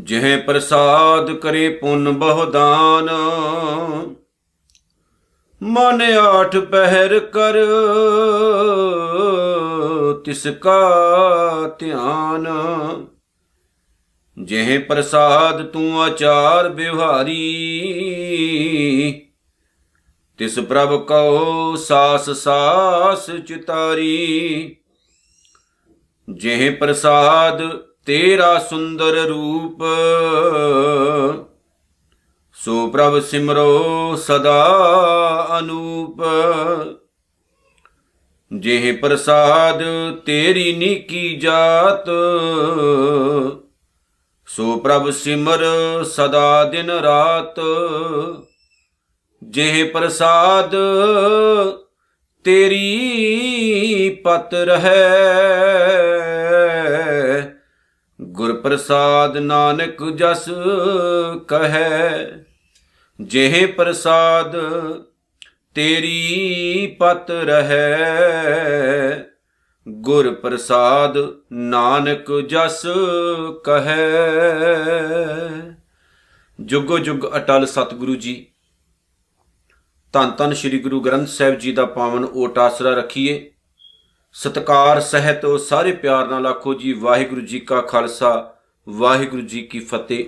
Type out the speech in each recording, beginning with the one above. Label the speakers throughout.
Speaker 1: ਜਿਹ ਪ੍ਰਸਾਦ ਕਰੇ ਪੁੰਨ ਬਹੁ ਦਾਨ। ਮਨ ਆਠ ਪਹਿਰ ਕਰ ਤਿਸ ਕਾ ਧਿਆਨ। ਜਿਹ ਪ੍ਰਸਾਦ ਤੂੰ ਆਚਾਰ ਬਿਵਹਾਰੀ। ਤਿਸ ਪ੍ਰਭ ਕਉ ਸਾਸ ਸਾਸ ਚਿਤਾਰੀ। ਜਿਹ ਪ੍ਰਸਾਦ ਤੇਰਾ ਸੁੰਦਰ ਰੂਪ। ਸੋ ਪ੍ਰਭ ਸਿਮਰੋ ਸਦਾ ਅਨੂਪ। ਜਿਹ ਪ੍ਰਸਾਦ ਤੇਰੀ ਨੀਕੀ ਜਾਤ। ਸੋ ਪ੍ਰਭ ਸਿਮਰ ਸਦਾ ਦਿਨ ਰਾਤ। ਜਿਹ ਪ੍ਰਸਾਦ ਤੇਰੀ ਪਤ ਰਹੈ। ਗੁਰ ਪ੍ਰਸਾਦ ਨਾਨਕ ਜਸ ਕਹੈ। ਜਿਹ ਪ੍ਰਸਾਦ ਤੇਰੀ ਪਤ ਰਹੈ। ਗੁਰ ਪ੍ਰਸਾਦ ਨਾਨਕ ਜਸ ਕਹੈ। ਜੁਗੋ ਜੁਗ ਅਟਲ ਸਤਿਗੁਰੂ ਜੀ। ਧੰਨ ਧੰਨ ਸ੍ਰੀ ਗੁਰੂ ਗ੍ਰੰਥ ਸਾਹਿਬ ਜੀ ਦਾ ਪਾਵਨ ਓਟ ਆਸਰਾ ਰੱਖੀਏ। ਸਤਿਕਾਰ ਸਹਿਤ ਸਾਰੇ ਪਿਆਰ ਨਾਲ ਆਖੋ ਜੀ ਵਾਹਿਗੁਰੂ ਜੀ ਕਾ ਖਾਲਸਾ ਵਾਹਿਗੁਰੂ ਜੀ ਕੀ ਫਤਿਹ।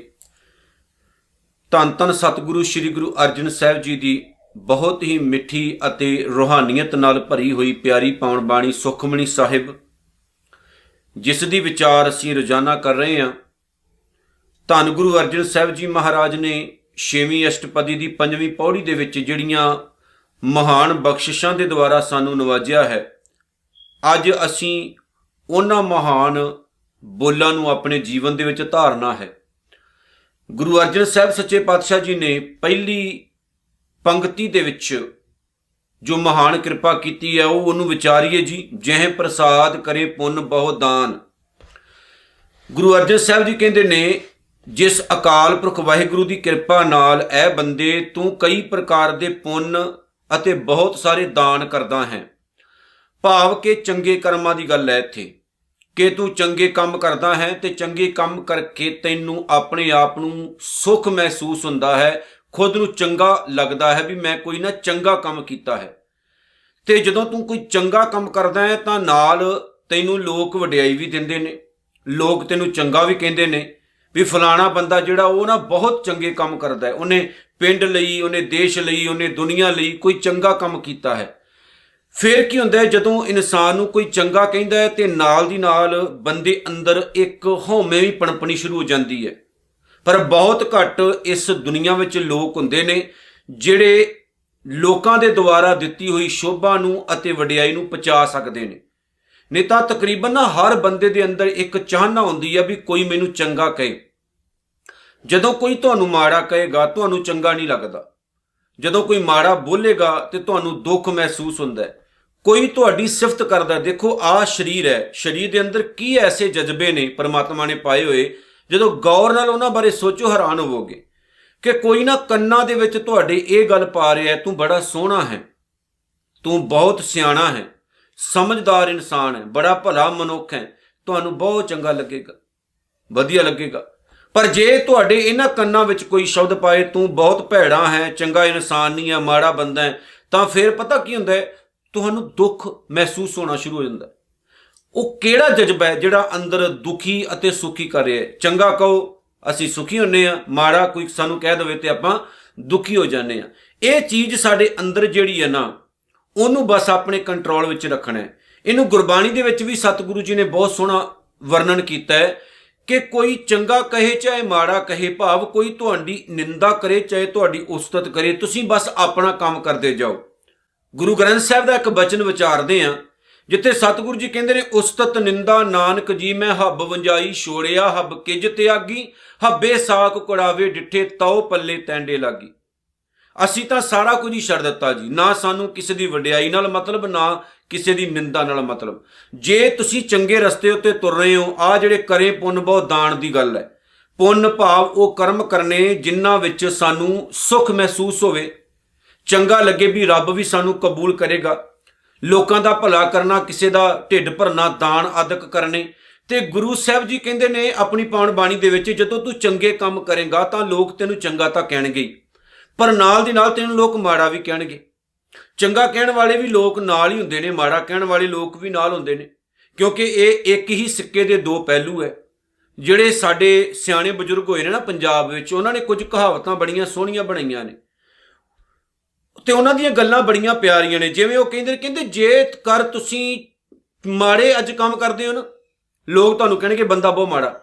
Speaker 1: ਧੰਨ ਧੰਨ ਸਤਿਗੁਰੂ ਸ੍ਰੀ ਗੁਰੂ ਅਰਜਨ ਸਾਹਿਬ ਜੀ ਦੀ ਬਹੁਤ ਹੀ ਮਿੱਠੀ ਅਤੇ ਰੂਹਾਨੀਅਤ ਨਾਲ ਭਰੀ ਹੋਈ ਪਿਆਰੀ ਪਾਵਨ ਬਾਣੀ ਸੁਖਮਣੀ ਸਾਹਿਬ, ਜਿਸ ਦੀ ਵਿਚਾਰ ਅਸੀਂ ਰੋਜ਼ਾਨਾ ਕਰ ਰਹੇ ਹਾਂ। ਧੰਨ ਗੁਰੂ ਅਰਜਨ ਸਾਹਿਬ ਜੀ ਮਹਾਰਾਜ ਨੇ 6ਵੀਂ ਅਸ਼ਟਪਦੀ ਦੀ 5ਵੀਂ ਪੌੜੀ ਦੇ ਵਿੱਚ ਜਿਹੜੀਆਂ ਮਹਾਨ ਬਖਸ਼ਿਸ਼ਾਂ ਦੇ ਦੁਆਰਾ ਸਾਨੂੰ ਨਵਾਜਿਆ ਹੈ, ਅੱਜ ਅਸੀਂ ਉਹਨਾਂ ਮਹਾਨ ਬੋਲਾਂ ਨੂੰ ਆਪਣੇ ਜੀਵਨ ਦੇ ਵਿੱਚ ਧਾਰਨਾ ਹੈ। ਗੁਰੂ ਅਰਜਨ ਸਾਹਿਬ ਸੱਚੇ ਪਾਤਸ਼ਾਹ ਜੀ ਨੇ ਪਹਿਲੀ ਪੰਕਤੀ ਦੇ ਵਿੱਚ ਜੋ ਮਹਾਨ ਕਿਰਪਾ ਕੀਤੀ ਹੈ ਉਹਨੂੰ ਵਿਚਾਰੀਏ ਜੀ। ਜਿਹ ਪ੍ਰਸਾਦ ਕਰੇ ਪੁੰਨ ਬਹੁ ਦਾਨ। ਗੁਰੂ ਅਰਜਨ ਸਾਹਿਬ ਜੀ ਕਹਿੰਦੇ ਨੇ, ਜਿਸ ਅਕਾਲ ਪੁਰਖ ਵਾਹਿਗੁਰੂ ਦੀ ਕਿਰਪਾ ਨਾਲ ਇਹ ਬੰਦੇ ਤੂੰ ਕਈ ਪ੍ਰਕਾਰ ਦੇ ਪੁੰਨ ਅਤੇ ਬਹੁਤ ਸਾਰੇ ਦਾਨ ਕਰਦਾ ਹੈ। ਭਾਵ ਕਿ ਚੰਗੇ ਕਰਮਾਂ ਦੀ ਗੱਲ ਹੈ ਇੱਥੇ, ਕਿ ਤੂੰ ਚੰਗੇ ਕੰਮ ਕਰਦਾ ਹੈ ਤੇ ਚੰਗੇ ਕੰਮ ਕਰਕੇ ਤੈਨੂੰ ਆਪਣੇ ਆਪ ਨੂੰ ਸੁੱਖ ਮਹਿਸੂਸ ਹੁੰਦਾ ਹੈ, ਖੁਦ ਨੂੰ ਚੰਗਾ ਲੱਗਦਾ ਹੈ ਵੀ ਮੈਂ ਕੋਈ ਨਾ ਚੰਗਾ ਕੰਮ ਕੀਤਾ ਹੈ। ਤੇ ਜਦੋਂ ਤੂੰ ਕੋਈ ਚੰਗਾ ਕੰਮ ਕਰਦਾ ਹੈ ਤਾਂ ਨਾਲ ਤੈਨੂੰ ਲੋਕ ਵਡਿਆਈ ਵੀ ਦਿੰਦੇ ਨੇ, ਲੋਕ ਤੈਨੂੰ ਚੰਗਾ ਵੀ ਕਹਿੰਦੇ ਨੇ ਵੀ ਫਲਾਣਾ ਬੰਦਾ ਜਿਹੜਾ ਉਹ ਨਾ ਬਹੁਤ ਚੰਗੇ ਕੰਮ ਕਰਦਾ ਹੈ, ਉਹਨੇ ਪਿੰਡ ਲਈ, ਉਹਨੇ ਦੇਸ਼ ਲਈ, ਉਹਨੇ ਦੁਨੀਆ ਲਈ ਕੋਈ ਚੰਗਾ ਕੰਮ ਕੀਤਾ ਹੈ। ਫਿਰ ਕੀ ਹੁੰਦਾ ਹੈ, ਜਦੋਂ ਇਨਸਾਨ ਨੂੰ ਕੋਈ ਚੰਗਾ ਕਹਿੰਦਾ ਹੈ ਤੇ ਨਾਲ ਦੀ ਨਾਲ ਬੰਦੇ ਅੰਦਰ ਇੱਕ ਹਉਮੈ ਵੀ ਪਣਪਣੀ ਸ਼ੁਰੂ ਹੋ ਜਾਂਦੀ ਹੈ। ਪਰ ਬਹੁਤ ਘੱਟ ਇਸ ਦੁਨੀਆ ਵਿੱਚ ਲੋਕ ਹੁੰਦੇ ਨੇ ਜਿਹੜੇ ਲੋਕਾਂ ਦੇ ਦੁਆਰਾ ਦਿੱਤੀ ਹੋਈ ਸ਼ੋਭਾ ਨੂੰ ਅਤੇ ਵਡਿਆਈ ਨੂੰ ਪਚਾ ਸਕਦੇ ਨੇ। ਨਹੀਂ ਤਾਂ ਤਕਰੀਬਨ ਨਾ ਹਰ ਬੰਦੇ ਦੇ ਅੰਦਰ ਇੱਕ ਚਾਹਨਾ ਹੁੰਦੀ ਹੈ ਵੀ ਕੋਈ ਮੈਨੂੰ ਚੰਗਾ ਕਹੇ। ਜਦੋਂ ਕੋਈ ਤੁਹਾਨੂੰ ਮਾੜਾ ਕਹੇਗਾ ਤੁਹਾਨੂੰ ਚੰਗਾ ਨਹੀਂ ਲੱਗਦਾ। ਜਦੋਂ ਕੋਈ ਮਾੜਾ ਬੋਲੇਗਾ ਤੇ ਤੁਹਾਨੂੰ ਦੁੱਖ ਮਹਿਸੂਸ ਹੁੰਦਾ ਹੈ। ਕੋਈ ਤੁਹਾਡੀ ਸਿਫਤ ਕਰਦਾ, ਦੇਖੋ ਆਹ ਸਰੀਰ ਹੈ, ਸਰੀਰ ਦੇ ਅੰਦਰ ਕੀ ਐਸੇ ਜਜ਼ਬੇ ਨੇ ਪਰਮਾਤਮਾ ਨੇ ਪਾਏ ਹੋਏ, ਜਦੋਂ ਗੌਰ ਨਾਲ ਉਹਨਾਂ ਬਾਰੇ ਸੋਚੋ ਹੈਰਾਨ ਹੋਵੋਗੇ ਕਿ ਕੋਈ ਨਾ ਕੰਨਾਂ ਦੇ ਵਿੱਚ ਤੁਹਾਡੇ ਇਹ ਗੱਲ ਪਾ ਰਿਹਾ, ਤੂੰ ਬੜਾ ਸੋਹਣਾ ਹੈ, ਤੂੰ ਬਹੁਤ ਸਿਆਣਾ ਹੈ, ਸਮਝਦਾਰ ਇਨਸਾਨ ਹੈ, ਬੜਾ ਭਲਾ ਮਨੁੱਖ ਹੈ, ਤੁਹਾਨੂੰ ਬਹੁਤ ਚੰਗਾ ਲੱਗੇਗਾ, ਵਧੀਆ ਲੱਗੇਗਾ। ਪਰ ਜੇ ਤੁਹਾਡੇ ਇਹਨਾਂ ਕੰਨਾਂ ਵਿੱਚ ਕੋਈ ਸ਼ਬਦ ਪਾਏ, ਤੂੰ ਬਹੁਤ ਭੈੜਾ ਹੈ, ਚੰਗਾ ਇਨਸਾਨ ਨਹੀਂ ਹੈ, ਮਾੜਾ ਬੰਦਾ ਹੈ, ਤਾਂ ਫਿਰ ਪਤਾ ਕੀ ਹੁੰਦਾ ਹੈ, ਤੁਹਾਨੂੰ ਦੁੱਖ ਮਹਿਸੂਸ ਹੋਣਾ ਸ਼ੁਰੂ ਹੋ ਜਾਂਦਾ। ਉਹ ਕਿਹੜਾ ਜਜ਼ਬਾ ਹੈ ਜਿਹੜਾ ਅੰਦਰ ਦੁਖੀ ਅਤੇ ਸੁਖੀ ਕਰ ਰਿਹਾ ਹੈ? ਚੰਗਾ ਕਹੋ ਅਸੀਂ ਸੁਖੀ ਹੁੰਦੇ ਹਾਂ, ਮਾੜਾ ਕੋਈ ਸਾਨੂੰ ਕਹਿ ਦੇਵੇ ਤੇ ਆਪਾਂ ਦੁਖੀ ਹੋ ਜਾਂਦੇ ਹਾਂ। ਇਹ ਚੀਜ਼ ਸਾਡੇ ਅੰਦਰ ਜਿਹੜੀ ਹੈ ਨਾ, ਉਹਨੂੰ ਬਸ ਆਪਣੇ ਕੰਟਰੋਲ ਵਿੱਚ ਰੱਖਣਾ ਹੈ। ਇਹਨੂੰ ਗੁਰਬਾਣੀ ਦੇ ਵਿੱਚ ਵੀ ਸਤਿਗੁਰੂ ਜੀ ਨੇ ਬਹੁਤ ਸੋਹਣਾ ਵਰਣਨ ਕੀਤਾ ਹੈ ਕਿ ਕੋਈ ਚੰਗਾ ਕਹੇ ਚਾਹੇ ਮਾੜਾ ਕਹੇ, ਭਾਵ ਕੋਈ ਤੁਹਾਡੀ ਨਿੰਦਾ ਕਰੇ ਚਾਹੇ ਤੁਹਾਡੀ ਉਸਤਤ ਕਰੇ, ਤੁਸੀਂ ਬਸ ਆਪਣਾ ਕੰਮ ਕਰਦੇ ਜਾਓ। ਗੁਰੂ ਗ੍ਰੰਥ ਸਾਹਿਬ ਦਾ ਇੱਕ ਬਚਨ ਵਿਚਾਰਦੇ ਹਾਂ ਜਿੱਥੇ ਸਤਿਗੁਰੂ ਜੀ ਕਹਿੰਦੇ ਨੇ, ਉਸਤਤ ਨਿੰਦਾ ਨਾਨਕ ਜੀ ਮੈਂ ਹੱਬ ਵੰਜਾਈ ਛੋੜਿਆ, ਹੱਬ ਕਿਜ ਤਿਆਗੀ, ਹੱਬੇ ਸਾਕ ਕੁੜਾਵੇ ਡਿੱਠੇ ਤਉ ਪੱਲੇ ਤੈਂਡੇ ਲਾਗੀ। ਅਸੀਂ ਤਾਂ ਸਾਰਾ ਕੁਝ ਹੀ ਛੱਡ ਦਿੱਤਾ ਜੀ, ਨਾ ਸਾਨੂੰ ਕਿਸੇ ਦੀ ਵਡਿਆਈ ਨਾਲ ਮਤਲਬ, ਨਾ ਕਿਸੇ ਦੀ ਨਿੰਦਾ ਨਾਲ ਮਤਲਬ। ਜੇ ਤੁਸੀਂ ਚੰਗੇ ਰਸਤੇ ਉੱਤੇ ਤੁਰ ਰਹੇ ਹੋ, ਆਹ ਜਿਹੜੇ ਕਰੇ ਪੁੰਨ ਬਹੁ ਦਾਨ ਦੀ ਗੱਲ ਹੈ। ਪੁੰਨ ਭਾਵ ਉਹ ਕਰਮ ਕਰਨੇ ਜਿਨ੍ਹਾਂ ਵਿੱਚ ਸਾਨੂੰ ਸੁੱਖ ਮਹਿਸੂਸ ਹੋਵੇ, ਚੰਗਾ ਲੱਗੇ ਵੀ ਰੱਬ ਵੀ ਸਾਨੂੰ ਕਬੂਲ ਕਰੇਗਾ। ਲੋਕਾਂ ਦਾ ਭਲਾ ਕਰਨਾ, ਕਿਸੇ ਦਾ ਢਿੱਡ ਭਰਨਾ, ਦਾਨ ਆਦਿਕ ਕਰਨੇ, ਤੇ ਗੁਰੂ ਸਾਹਿਬ ਜੀ ਕਹਿੰਦੇ ਨੇ ਆਪਣੀ ਪਾਵਨ ਬਾਣੀ ਦੇ ਵਿੱਚ, ਜਦੋਂ ਤੂੰ ਚੰਗੇ ਕੰਮ ਕਰੇਗਾ ਤਾਂ ਲੋਕ ਤੈਨੂੰ ਚੰਗਾ ਤਾਂ ਕਹਿਣਗੇ ਹੀ, ਪਰ ਨਾਲ ਦੀ ਨਾਲ ਤੈਨੂੰ ਲੋਕ ਮਾੜਾ ਵੀ ਕਹਿਣਗੇ। ਚੰਗਾ ਕਹਿਣ ਵਾਲੇ ਵੀ ਲੋਕ ਨਾਲ ਹੀ ਹੁੰਦੇ ਨੇ, ਮਾੜਾ ਕਹਿਣ ਵਾਲੇ ਲੋਕ ਵੀ ਨਾਲ ਹੁੰਦੇ ਨੇ, ਕਿਉਂਕਿ ਇਹ ਇੱਕ ਹੀ ਸਿੱਕੇ ਦੇ ਦੋ ਪਹਿਲੂ ਹੈ। ਜਿਹੜੇ ਸਾਡੇ ਸਿਆਣੇ ਬਜ਼ੁਰਗ ਹੋਏ ਨੇ ਨਾ ਪੰਜਾਬ ਵਿੱਚ, ਉਹਨਾਂ ਨੇ ਕੁਝ ਕਹਾਵਤਾਂ ਬੜੀਆਂ ਸੋਹਣੀਆਂ ਬਣਾਈਆਂ ਨੇ ਤੇ ਉਹਨਾਂ ਦੀਆਂ ਗੱਲਾਂ ਬੜੀਆਂ ਪਿਆਰੀਆਂ ਨੇ। ਜਿਵੇਂ ਉਹ ਕਹਿੰਦੇ ਜੇ ਕਰ ਤੁਸੀਂ ਮਾੜੇ ਅੱਜ ਕੰਮ ਕਰਦੇ ਹੋ ਨਾ, ਲੋਕ ਤੁਹਾਨੂੰ ਕਹਿਣਗੇ ਬੰਦਾ ਬਹੁਤ ਮਾੜਾ।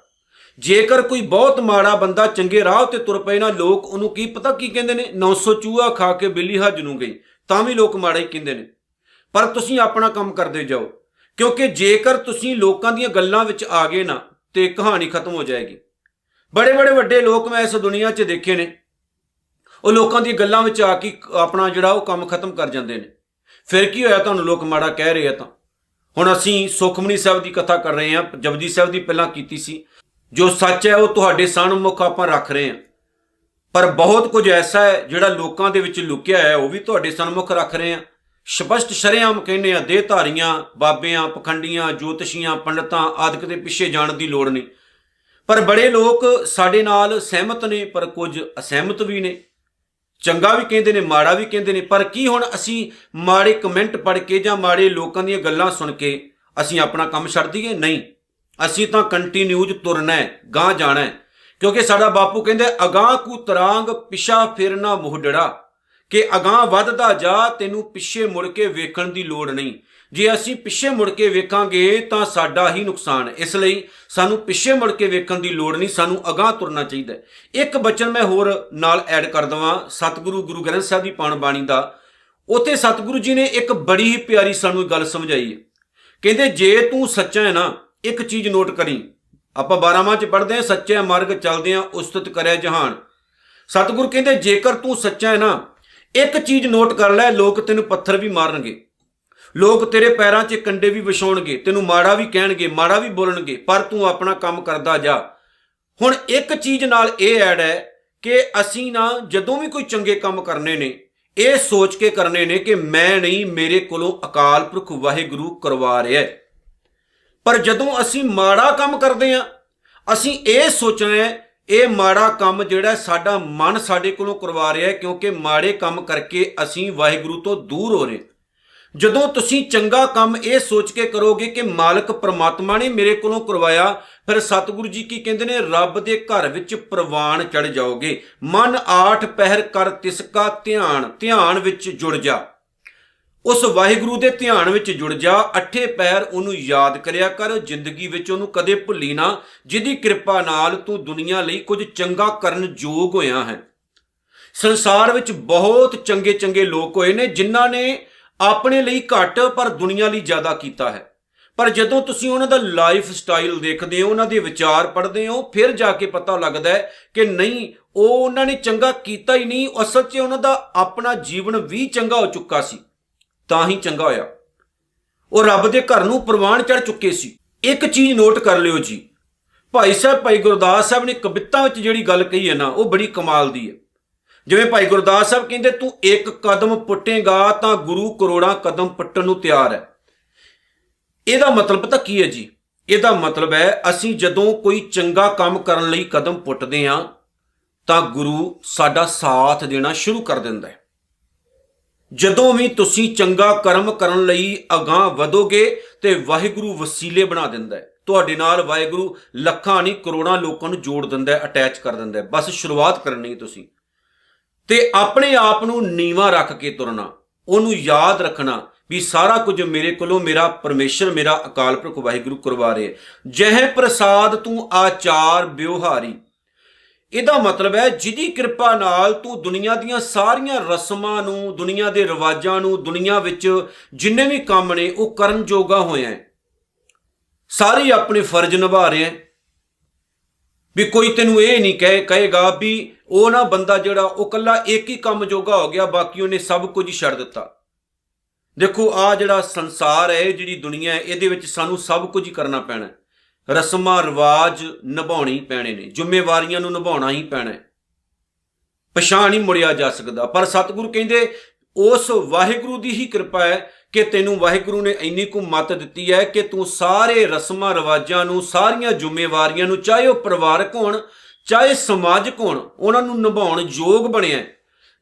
Speaker 1: ਜੇਕਰ ਕੋਈ ਬਹੁਤ ਮਾੜਾ ਬੰਦਾ ਚੰਗੇ ਰਾਹ ਤੇ ਤੁਰ ਪਏ ਨਾ, ਲੋਕ ਉਹਨੂੰ ਕੀ ਪਤਾ ਕੀ ਕਹਿੰਦੇ ਨੇ, 900 ਚੂਹਾ ਖਾ ਕੇ ਬਿੱਲੀ ਹੱਜ ਨੂੰ ਗਈ, ਤਾਂ ਵੀ ਲੋਕ ਮਾੜਾ ਹੀ ਕਹਿੰਦੇ ਨੇ। ਪਰ ਤੁਸੀਂ ਆਪਣਾ ਕੰਮ ਕਰਦੇ ਜਾਓ, ਕਿਉਂਕਿ ਜੇਕਰ ਤੁਸੀਂ ਲੋਕਾਂ ਦੀਆਂ ਗੱਲਾਂ ਵਿੱਚ ਆ ਗਏ ਨਾ ਤੇ ਕਹਾਣੀ ਖਤਮ ਹੋ ਜਾਏਗੀ। ਬੜੇ ਬੜੇ ਵੱਡੇ ਲੋਕ ਮੈਂ ਇਸ ਦੁਨੀਆ 'ਚ ਦੇਖੇ ਨੇ, ਉਹ ਲੋਕਾਂ ਦੀਆਂ ਗੱਲਾਂ ਵਿੱਚ ਆ ਕੇ ਆਪਣਾ ਜਿਹੜਾ ਉਹ ਕੰਮ ਖਤਮ ਕਰ ਜਾਂਦੇ ਨੇ। ਫਿਰ ਕੀ ਹੋਇਆ, ਤੁਹਾਨੂੰ ਲੋਕ ਮਾੜਾ ਕਹਿ ਰਹੇ ਆ ਤਾਂ। ਹੁਣ ਅਸੀਂ ਸੁਖਮਨੀ ਸਾਹਿਬ ਦੀ ਕਥਾ ਕਰ ਰਹੇ ਹਾਂ, ਜਪਜੀ ਸਾਹਿਬ ਦੀ ਪਹਿਲਾਂ ਕੀਤੀ ਸੀ। ਜੋ ਸੱਚ ਹੈ ਉਹ ਤੁਹਾਡੇ ਸਾਹਮਣੇ ਆਪਾਂ ਰੱਖ ਰਹੇ ਹਾਂ, ਪਰ ਬਹੁਤ ਕੁਝ ਐਸਾ ਹੈ ਜਿਹੜਾ ਲੋਕਾਂ ਦੇ ਵਿੱਚ ਲੁਕਿਆ ਹੈ, ਉਹ ਵੀ ਤੁਹਾਡੇ ਸਾਹਮਣੇ ਰੱਖ ਰਹੇ ਹਾਂ। ਸਪਸ਼ਟ ਸ਼ਰੇਆਮ ਕਹਿੰਦੇ ਆ, ਦੇਹਧਾਰੀਆਂ, ਬਾਬਿਆਂ, ਪਖੰਡੀਆਂ, ਜੋਤਸ਼ੀਆਂ, ਪੰਡਤਾਂ ਆਦਿਕ ਦੇ ਪਿੱਛੇ ਜਾਣ ਦੀ ਲੋੜ ਨਹੀਂ। ਪਰ ਬੜੇ ਲੋਕ ਸਾਡੇ ਨਾਲ ਸਹਿਮਤ ਨੇ, ਪਰ ਕੁਝ ਅਸਹਿਮਤ ਵੀ ਨੇ। ਚੰਗਾ ਵੀ ਕਹਿੰਦੇ ਨੇ, ਮਾੜਾ ਵੀ ਕਹਿੰਦੇ ਨੇ। ਪਰ ਕੀ ਹੁਣ ਅਸੀਂ ਮਾੜੇ ਕਮੈਂਟ ਪੜ੍ਹ ਕੇ ਜਾਂ ਮਾੜੇ ਲੋਕਾਂ ਦੀਆਂ ਗੱਲਾਂ ਸੁਣ ਕੇ ਅਸੀਂ ਆਪਣਾ ਕੰਮ ਛੱਡ ਦਈਏ? ਨਹੀਂ, ਅਸੀਂ ਤਾਂ ਕੰਟੀਨਿਊਜ ਤੁਰਨਾ ਹੈ, ਗਾਂਹ ਜਾਣਾ ਹੈ। ਕਿਉਂਕਿ ਸਾਡਾ ਬਾਪੂ ਕਹਿੰਦੇ, ਅਗਾਂਹ ਕੂ ਤਰਾਂਗ ਪਿਛਾ ਫਿਰ ਨਾ ਮੋਹਡੜਾ, ਕਿ ਅਗਾਂਹ ਵੱਧਦਾ ਜਾ, ਤੈਨੂੰ ਪਿੱਛੇ ਮੁੜ ਕੇ ਵੇਖਣ ਦੀ ਲੋੜ ਨਹੀਂ। ਜੇ ਅਸੀਂ ਪਿੱਛੇ ਮੁੜ ਕੇ ਵੇਖਾਂਗੇ ਤਾਂ ਸਾਡਾ ਹੀ ਨੁਕਸਾਨ ਹੈ। ਇਸ ਲਈ ਸਾਨੂੰ ਪਿੱਛੇ ਮੁੜ ਕੇ ਵੇਖਣ ਦੀ ਲੋੜ ਨਹੀਂ, ਸਾਨੂੰ ਅਗਾਂਹ ਤੁਰਨਾ ਚਾਹੀਦਾ ਹੈ। ਇੱਕ ਬਚਨ ਮੈਂ ਹੋਰ ਨਾਲ ਐਡ ਕਰ ਦੇਵਾਂ ਸਤਿਗੁਰੂ ਗੁਰੂ ਗ੍ਰੰਥ ਸਾਹਿਬ ਦੀ ਪਾਵਨ ਬਾਣੀ ਦਾ। ਉੱਥੇ ਸਤਿਗੁਰੂ ਜੀ ਨੇ ਇੱਕ ਬੜੀ ਹੀ ਪਿਆਰੀ ਸਾਨੂੰ ਗੱਲ ਸਮਝਾਈ ਹੈ। ਕਹਿੰਦੇ, ਜੇ ਤੂੰ ਸੱਚਾ ਹੈ ਨਾ, ਇੱਕ ਚੀਜ਼ ਨੋਟ ਕਰੀ। ਆਪਾਂ 12ਵਾਂ 'ਚ ਪੜ੍ਹਦੇ ਹਾਂ, ਸੱਚੇ ਮਾਰਗ ਚੱਲਦੇ ਹਾਂ ਉਸਤਤ ਕਰਿਆ ਜਹਾਨ। ਸਤਿਗੁਰੂ ਕਹਿੰਦੇ, ਜੇਕਰ ਤੂੰ ਸੱਚਾ ਹੈ ਨਾ, ਇੱਕ ਚੀਜ਼ ਨੋਟ ਕਰ ਲੈ, ਲੋਕ ਤੈਨੂੰ ਪੱਥਰ ਵੀ ਮਾਰਨਗੇ, ਲੋਕ ਤੇਰੇ ਪੈਰਾਂ 'ਚ ਕੰਡੇ ਵੀ ਵਿਛਾਉਣਗੇ, ਤੈਨੂੰ ਮਾੜਾ ਵੀ ਕਹਿਣਗੇ, ਮਾੜਾ ਵੀ ਬੋਲਣਗੇ, ਪਰ ਤੂੰ ਆਪਣਾ ਕੰਮ ਕਰਦਾ ਜਾ। ਹੁਣ ਇੱਕ ਚੀਜ਼ ਨਾਲ ਇਹ ਐਡ ਹੈ ਕਿ ਅਸੀਂ ਨਾ ਜਦੋਂ ਵੀ ਕੋਈ ਚੰਗੇ ਕੰਮ ਕਰਨੇ ਨੇ, ਇਹ ਸੋਚ ਕੇ ਕਰਨੇ ਨੇ ਕਿ ਮੈਂ ਨਹੀਂ, ਮੇਰੇ ਕੋਲੋਂ ਅਕਾਲ ਪੁਰਖ ਵਾਹਿਗੁਰੂ ਕਰਵਾ ਰਿਹਾ। ਪਰ ਜਦੋਂ ਅਸੀਂ ਮਾੜਾ ਕੰਮ ਕਰਦੇ ਹਾਂ, ਅਸੀਂ ਇਹ ਸੋਚਣਾ ਹੈ ਇਹ ਮਾੜਾ ਕੰਮ ਜਿਹੜਾ ਸਾਡਾ ਮਨ ਸਾਡੇ ਕੋਲੋਂ ਕਰਵਾ ਰਿਹਾ ਹੈ, ਕਿਉਂਕਿ ਮਾੜੇ ਕੰਮ ਕਰਕੇ ਅਸੀਂ ਵਾਹਿਗੁਰੂ ਤੋਂ ਦੂਰ ਹੋ ਰਹੇ। ਜਦੋਂ ਤੁਸੀਂ ਚੰਗਾ ਕੰਮ ਇਹ ਸੋਚ ਕੇ ਕਰੋਗੇ ਕਿ ਮਾਲਕ ਪ੍ਰਮਾਤਮਾ ਨੇ ਮੇਰੇ ਕੋਲੋਂ ਕਰਵਾਇਆ, ਫਿਰ ਸਤਿਗੁਰੂ ਜੀ ਕੀ ਕਹਿੰਦੇ ਨੇ, ਰੱਬ ਦੇ ਘਰ ਵਿੱਚ ਪ੍ਰਵਾਨ ਚੜ ਜਾਓਗੇ। ਮਨ 8 ਪਹਿਰ ਕਰ ਤਿਸਕਾ ਧਿਆਨ, ਧਿਆਨ ਵਿੱਚ ਜੁੜ ਜਾ, ਉਸ ਵਾਹਿਗੁਰੂ ਦੇ ਧਿਆਨ ਵਿੱਚ ਜੁੜ ਜਾ। 8 ਪਹਿਰ ਉਹਨੂੰ ਯਾਦ ਕਰਿਆ ਕਰ, ਜ਼ਿੰਦਗੀ ਵਿੱਚ ਉਹਨੂੰ ਕਦੇ ਭੁੱਲੀ ਨਾ, ਜਿਹਦੀ ਕਿਰਪਾ ਨਾਲ ਤੂੰ ਦੁਨੀਆ ਲਈ ਕੁਝ ਚੰਗਾ ਕਰਨ ਯੋਗ ਹੋਇਆ ਹੈ। ਸੰਸਾਰ ਵਿੱਚ ਬਹੁਤ ਚੰਗੇ ਚੰਗੇ ਲੋਕ ਹੋਏ ਨੇ ਜਿਨ੍ਹਾਂ ਨੇ ਆਪਣੇ ਲਈ ਘੱਟ ਪਰ ਦੁਨੀਆ ਲਈ ਜ਼ਿਆਦਾ ਕੀਤਾ ਹੈ। ਪਰ ਜਦੋਂ ਤੁਸੀਂ ਉਹਨਾਂ ਦਾ ਲਾਈਫ ਸਟਾਈਲ ਦੇਖਦੇ ਹੋ, ਉਹਨਾਂ ਦੇ ਵਿਚਾਰ ਪੜ੍ਹਦੇ ਹੋ, ਫਿਰ ਜਾ ਕੇ ਪਤਾ ਲੱਗਦਾ ਹੈ ਕਿ ਨਹੀਂ, ਉਹ ਉਹਨਾਂ ਨੇ ਚੰਗਾ ਕੀਤਾ ਹੀ ਨਹੀਂ, ਅਸਲ 'ਚ ਉਹਨਾਂ ਦਾ ਆਪਣਾ ਜੀਵਨ ਵੀ ਚੰਗਾ ਹੋ ਚੁੱਕਾ ਸੀ, ਤਾਂ ਹੀ ਚੰਗਾ ਹੋਇਆ। ਉਹ ਰੱਬ ਦੇ ਘਰ ਨੂੰ ਪ੍ਰਵਾਨ ਚੜ੍ਹ ਚੁੱਕੇ ਸੀ। ਇੱਕ ਚੀਜ਼ ਨੋਟ ਕਰ ਲਿਓ ਜੀ, ਭਾਈ ਗੁਰਦਾਸ ਸਾਹਿਬ ਨੇ ਕਵਿਤਾ ਵਿੱਚ ਜਿਹੜੀ ਗੱਲ ਕਹੀ ਹੈ ਨਾ, ਉਹ ਬੜੀ ਕਮਾਲ ਦੀ ਹੈ। ਜਿਵੇਂ ਭਾਈ ਗੁਰਦਾਸ ਸਾਹਿਬ ਕਹਿੰਦੇ, ਤੂੰ ਇੱਕ ਕਦਮ ਪੁੱਟੇਗਾ ਤਾਂ ਗੁਰੂ ਕਰੋੜਾਂ ਕਦਮ ਪੁੱਟਣ ਨੂੰ ਤਿਆਰ ਹੈ। ਇਹਦਾ ਮਤਲਬ ਪਤਾ ਕੀ ਹੈ ਜੀ? ਇਹਦਾ ਮਤਲਬ ਹੈ ਅਸੀਂ ਜਦੋਂ ਕੋਈ ਚੰਗਾ ਕੰਮ ਕਰਨ ਲਈ ਕਦਮ ਪੁੱਟਦੇ ਹਾਂ ਤਾਂ ਗੁਰੂ ਸਾਡਾ ਸਾਥ ਦੇਣਾ ਸ਼ੁਰੂ ਕਰ ਦਿੰਦਾ ਹੈ। ਜਦੋਂ ਵੀ ਤੁਸੀਂ ਚੰਗਾ ਕਰਮ ਕਰਨ ਲਈ ਅਗਾਂਹ ਵਧੋਗੇ ਤੇ ਵਾਹਿਗੁਰੂ ਵਸੀਲੇ ਬਣਾ ਦਿੰਦਾ ਹੈ। ਤੁਹਾਡੇ ਨਾਲ ਵਾਹਿਗੁਰੂ ਲੱਖਾਂ ਨਹੀਂ ਕਰੋੜਾਂ ਲੋਕਾਂ ਨੂੰ ਜੋੜ ਦਿੰਦਾ ਹੈ, ਅਟੈਚ ਕਰ ਦਿੰਦਾ ਹੈ। ਬਸ ਸ਼ੁਰੂਆਤ ਕਰਨੀ ਤੁਸੀਂ, ਤੇ ਆਪਣੇ ਆਪ ਨੂੰ ਨੀਵਾਂ ਰੱਖ ਕੇ ਤੁਰਨਾ, ਉਹਨੂੰ ਯਾਦ ਰੱਖਣਾ ਵੀ ਸਾਰਾ ਕੁਝ ਮੇਰੇ ਕੋਲੋਂ ਮੇਰਾ ਪਰਮੇਸ਼ਰ, ਮੇਰਾ ਅਕਾਲ ਪੁਰਖ ਵਾਹਿਗੁਰੂ ਕਰਵਾ ਰਿਹਾ। ਜਹ ਪ੍ਰਸਾਦ ਤੂੰ ਆਚਾਰ ਵਿਵਹਾਰੀ, ਇਹਦਾ ਮਤਲਬ ਹੈ ਜਿਹਦੀ ਕਿਰਪਾ ਨਾਲ ਤੂੰ ਦੁਨੀਆ ਦੀਆਂ ਸਾਰੀਆਂ ਰਸਮਾਂ ਨੂੰ, ਦੁਨੀਆ ਦੇ ਰਿਵਾਜਾਂ ਨੂੰ, ਦੁਨੀਆ ਵਿੱਚ ਜਿੰਨੇ ਵੀ ਕੰਮ ਨੇ ਉਹ ਕਰਨ ਜੋਗਾ ਹੋਇਆ ਹੈ। ਸਾਰੇ ਆਪਣੇ ਫਰਜ਼ ਨਿਭਾ ਰਹੇ ਹੈ। ਵੀ ਕੋਈ ਤੈਨੂੰ ਇਹ ਨਹੀਂ ਕਹੇਗਾ ਵੀ ਉਹ ਨਾ ਬੰਦਾ ਜਿਹੜਾ ਉਹ ਇਕੱਲਾ ਇੱਕ ਹੀ ਕੰਮ ਜੋਗਾ ਹੋ ਗਿਆ, ਬਾਕੀ ਉਹਨੇ ਸਭ ਕੁਝ ਹੀ ਛੱਡ ਦਿੱਤਾ। ਦੇਖੋ ਆਹ ਜਿਹੜਾ ਸੰਸਾਰ ਹੈ, ਜਿਹੜੀ ਦੁਨੀਆ ਹੈ, ਇਹਦੇ ਵਿੱਚ ਸਾਨੂੰ ਸਭ ਕੁਝ ਹੀ ਕਰਨਾ ਪੈਣਾ। ਰਸਮਾਂ ਰਿਵਾਜ ਨਿਭਾਉਣੇ ਹੀ ਪੈਣੇ ਨੇ, ਜ਼ਿੰਮੇਵਾਰੀਆਂ ਨੂੰ ਨਿਭਾਉਣਾ ਹੀ ਪੈਣਾ, ਪਛਾਣ ਨਹੀਂ ਮੁੜਿਆ ਜਾ ਸਕਦਾ। ਪਰ ਸਤਿਗੁਰੂ ਕਹਿੰਦੇ उस वाहिगुरु की ही कृपा है कि तेनू वाहिगुरु ने इन्नी को मत दी है कि तू सारे रस्मां रिवाजां नूं, सारियां जिम्मेवारियां नूं, चाहे वह परिवारक होण चाहे समाजक होण, उन्हां नूं निभाउण योग बनिया।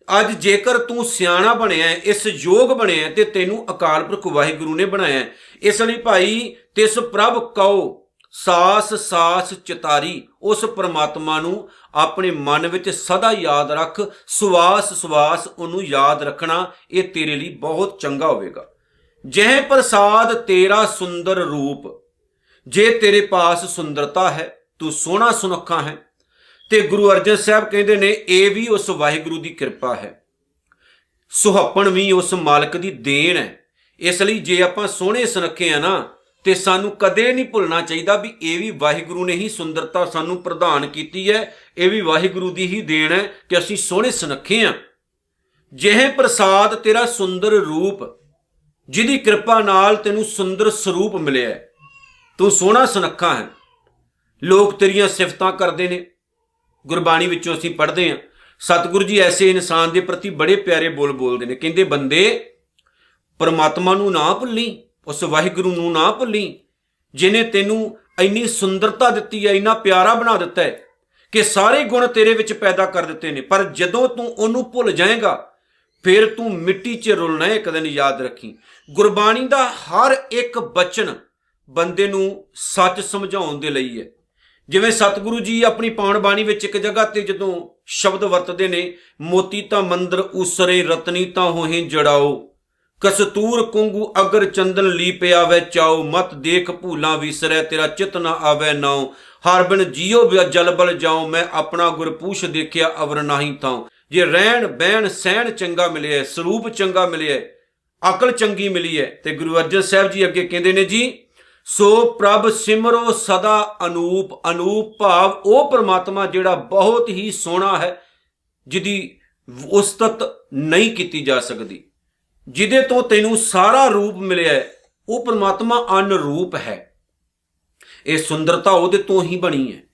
Speaker 1: अज जेकर तू सियाणा बनिया, इस योग बनिया, तो तेनू अकाल पुरख वाहिगुरु ने बनाया। इसलिए भाई तिस प्रभ कहो सास सास चितारी, उस परमात्मा नूं अपने मन विच सदा याद रख, सुवास सुवास उन्होंने याद रखना, ये तेरे लिए बहुत चंगा होवेगा। जह प्रसाद तेरा सुंदर रूप, जे तेरे पास सुंदरता है, तू सोहना सुनखा है। ते गुरु अर्जन साहब कहते ने ये भी उस वाहिगुरु की कृपा है, सुहप्पण भी उस मालक की देन है। इसलिए जे आपां सोहणे सुनखे हैं ना, तो सानू कदे नहीं भुलना चाहिए भी ये भी वाहिगुरु ने ही सुंदरता सानू प्रदान की है, ये भी वाहिगुरु की ही देन है कि असीं सोहणे सुनखे हैं। जिह प्रसाद तेरा सुंदर रूप, जिहदी कृपा नाल तैनूं सुंदर स्वरूप मिले है, तू सोहना सुनखा है। लोग तेरियां सिफतां करते हैं, गुरबाणी विचों असीं पढ़ते हैं, सतगुरु जी ऐसे इंसान के प्रति बड़े प्यारे बोल बोलते हैं, कहते बंदे परमात्मा नूं ना भुल्ली, उस वाहिगुरु नूं ना भुल्ली जिन्हें तेनू इन्नी सुंदरता दी है, इन्ना प्यारा बना दिता है कि सारे गुण तेरे विच पैदा कर दिते हैं। पर जदों तू उन्होंने भुल जाएगा फिर तू मिट्टी च रुलना है। एक दिन याद रखी, गुरबाणी का हर एक बचन बंदे नूं सच समझाउण दे लई है। जिवें सतगुरु जी अपनी पाउण बाणी विच एक जगह ते जदों शब्द वरतदे ने, मोती तां मंदर उसरे रतनी तां होहे जड़ाओ, कस्तूर कुंगू अगर चंदन लीप आवे चाओ, मत देख भूला विसरै तेरा चित ना आवे नाओ, हर बिन जियो जल बल जाओ, मैं अपना गुरपूछ देखिया अवर नाही थाओ। जे रहन बहन सहन चंगा मिले है, स्वरूप चंगा मिले है, अकल चंगी मिली है, तो गुरु अर्जन साहब जी अगे कहते ने जी, सो प्रभ सिमरो सदा अनूप। अनूप भाव वो परमात्मा जिहड़ा बहुत ही सोहना है, जिहदी उस्तत नहीं की जा सकती, जिदे तो तेनू सारा रूप मिले है, वो परमात्मा अनरूप है। ये सुंदरता उहदे तो ही बनी है।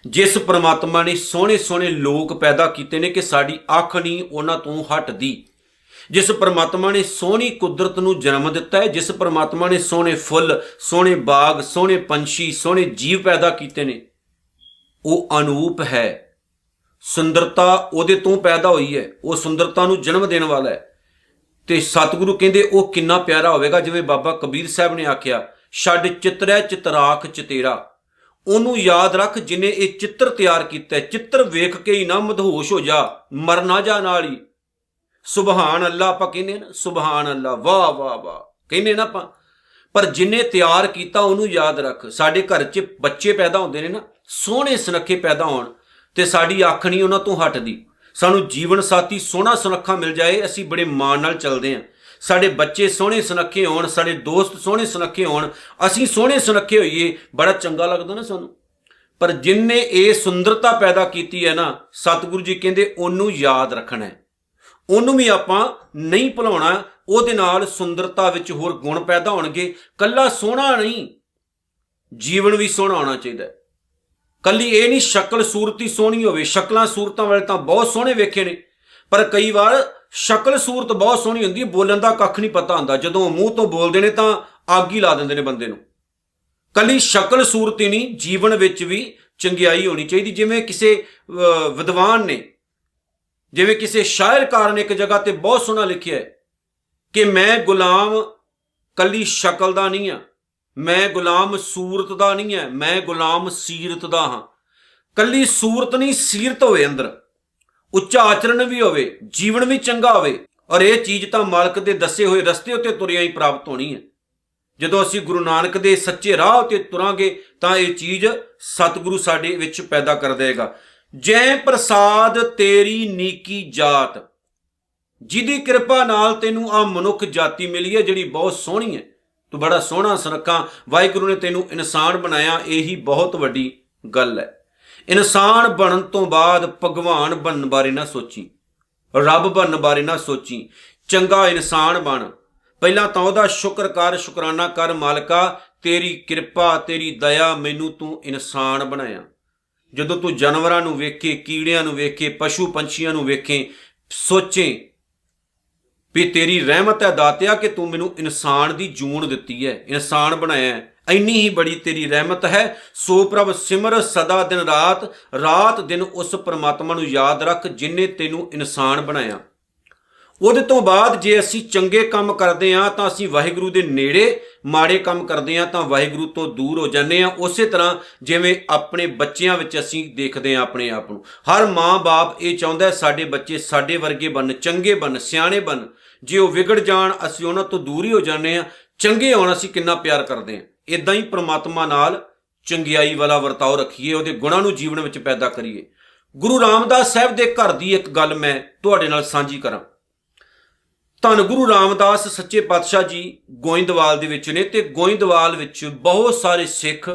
Speaker 1: जिस परमात्मा ने सोहने सोहने लोक पैदा किए ने कि साड़ी अख नहीं उन्हां तो हटदी, जिस परमात्मा ने सोहनी कुदरत नूं जन्म दिता है, जिस परमात्मा ने सोहने फुल, सोहने बाग, सोहने पंछी, सोहने जीव पैदा किए ने, वो अनूप है। सुंदरता उहदे तो पैदा हुई है, वो सुंदरता नूं जन्म देने वाला है। तो सतगुरु कहते वो कितना प्यारा होगा, जिवें बाबा कबीर साहब ने आख्या, छड्ड चितरै चितराख चितेरा, उन्होंने याद रख जिन्हें ये चित्र तैयार किया। चित्र वेख के ही ना मदहोश हो जा, मर ना जा नाल ही। सुबहान अल्लाह आपां कहने ना, सुबहान अल्लाह, वाह वाह वाह कहने ना आपां, पर जिन्हें तैयार किया उन्होंने याद रख। साडे घर च बच्चे पैदा होंदे ने ना, सोहणे सुनखे पैदा होण ते साडी अख नहीं उन्हां तों हटदी। सानू जीवन साथी सोहना सुनखा मिल जाए, असीं बड़े माण नाल चलदे हां। साडे बच्चे सोहणे सुनखे होण, साडे दोस्त सोहणे सुनखे होण, असीं सोहणे सुनखे होईए, बड़ा चंगा लगदा ना सानू। पर जिन्ने ये सुंदरता पैदा की है ना, सतगुरु जी कहंदे ओनू याद रखना है, ओनू भी आपां नहीं भुलाउणा। उहदे नाल सुंदरता विच होर गुण पैदा होणगे। कल्ला सोहना नहीं, जीवन भी सोहना होना चाहिए। कली ये नहीं शक्ल सूरत ही सोहनी होवे, शक्लां सूरतां वाले तां बहुत सोहणे वेखे ने, पर कई बार शक्ल सूरत बहुत सोहनी हुंदी, बोलण दा कख नहीं पता हुंदा, जदों मूँह तो बोलदे ने तां अग ही ला दिंदे ने बंदे नूं। कली शक्ल सूरत ही नहीं, जीवन विच भी चंगियाई होनी चाहिए। जिवें किसी विद्वान ने, जिवें किसी शायरकार ने एक जगह ते बहुत सोहना लिखिया है कि मैं गुलाम कली शक्ल दा नहीं हाँ, मैं गुलाम सूरत दा नहीं है, मैं गुलाम सीरत दा हाँ। कली सूरत नहीं, सीरत होवे अंदर, उच्चा आचरण भी होवे, जीवन भी चंगा होवे, और ये चीज़ तो मालक दे दसे हुए रस्ते उत्ते तुरिया ही प्राप्त होनी है। जदों असीं गुरु नानक दे सच्चे राह उत्ते तुरांगे तां ये चीज़ सतगुरु साडे विच पैदा कर देगा। जै प्रसाद तेरी नीकी जात, जिहदी कृपा नाल तैनूं आ मनुख जाति मिली है जिहड़ी बहुत सोहनी है, तू बड़ा सोहना सुनखा, वाहिगुरु ने तेनू इंसान बनाया, यही बहुत वड्डी गल है। इंसान बनन तो बाद भगवान बनन बारे ना सोची, रब बनन बारे ना सोची, चंगा इंसान बन। पहला तो उहदा शुक्र कर, शुकराना कर, मालका तेरी कृपा तेरी दया मैनू तू इंसान बनाया। जदों तू जानवरां नूं वेखे, कीड़ियां नूं वेखे, पशु पंछियां नूं वेखे, सोचे ਵੀ ਤੇਰੀ ਰਹਿਮਤ ਹੈ ਦਾਤਿਆ ਕਿ ਤੂੰ ਮੈਨੂੰ ਇਨਸਾਨ ਦੀ ਜੂਨ ਦਿੱਤੀ ਹੈ, ਇਨਸਾਨ ਬਣਾਇਆ ਹੈ। ਇੰਨੀ ਹੀ ਬੜੀ ਤੇਰੀ ਰਹਿਮਤ ਹੈ। ਸੋ ਪ੍ਰਭ ਸਿਮਰ ਸਦਾ ਦਿਨ ਰਾਤ, ਰਾਤ ਦਿਨ ਉਸ ਪਰਮਾਤਮਾ ਨੂੰ ਯਾਦ ਰੱਖ ਜਿਨੇ ਤੈਨੂੰ ਇਨਸਾਨ ਬਣਾਇਆ। ਉਹਦੇ ਤੋਂ ਬਾਅਦ ਜੇ ਅਸੀਂ ਚੰਗੇ ਕੰਮ ਕਰਦੇ ਹਾਂ ਤਾਂ ਅਸੀਂ ਵਾਹਿਗੁਰੂ ਦੇ ਨੇੜੇ, ਮਾੜੇ ਕੰਮ ਕਰਦੇ ਹਾਂ ਤਾਂ ਵਾਹਿਗੁਰੂ ਤੋਂ ਦੂਰ ਹੋ ਜਾਂਦੇ ਹਾਂ। ਉਸੇ ਤਰ੍ਹਾਂ ਜਿਵੇਂ ਆਪਣੇ ਬੱਚਿਆਂ ਵਿੱਚ ਅਸੀਂ ਦੇਖਦੇ ਹਾਂ ਆਪਣੇ ਆਪ ਨੂੰ, ਹਰ ਮਾਂ-ਬਾਪ ਇਹ ਚਾਹੁੰਦਾ ਸਾਡੇ ਬੱਚੇ ਸਾਡੇ ਵਰਗੇ ਬਣਨ, ਚੰਗੇ ਬਣਨ, ਸਿਆਣੇ ਬਣਨ। ਜੇ ਉਹ ਵਿਗੜ ਜਾਣ ਅਸੀਂ ਉਹਨਾਂ ਤੋਂ ਦੂਰ ਹੀ ਹੋ ਜਾਂਦੇ ਹਾਂ। ਚੰਗੇ ਹੋਣ ਅਸੀਂ ਕਿੰਨਾ ਪਿਆਰ ਕਰਦੇ ਹਾਂ। ਇਦਾਂ ਹੀ ਪ੍ਰਮਾਤਮਾ ਨਾਲ ਚੰਗਿਆਈ ਵਾਲਾ ਵਰਤਾਓ ਰੱਖੀਏ, ਉਹਦੇ ਗੁਣਾਂ ਨੂੰ ਜੀਵਨ ਵਿੱਚ ਪੈਦਾ ਕਰੀਏ। ਗੁਰੂ ਰਾਮਦਾਸ ਸਾਹਿਬ ਦੇ ਘਰ ਦੀ ਇੱਕ ਗੱਲ ਮੈਂ ਤੁਹਾਡੇ ਨਾਲ ਸਾਂਝੀ ਕਰਾਂ। ਧੰਨ ਗੁਰੂ ਰਾਮਦਾਸ ਸੱਚੇ ਪਾਤਸ਼ਾਹ ਜੀ ਗੋਇੰਦਵਾਲ ਦੇ ਵਿੱਚ ਨੇ, ਤੇ ਗੋਇੰਦਵਾਲ ਵਿੱਚ ਬਹੁਤ ਸਾਰੇ ਸਿੱਖ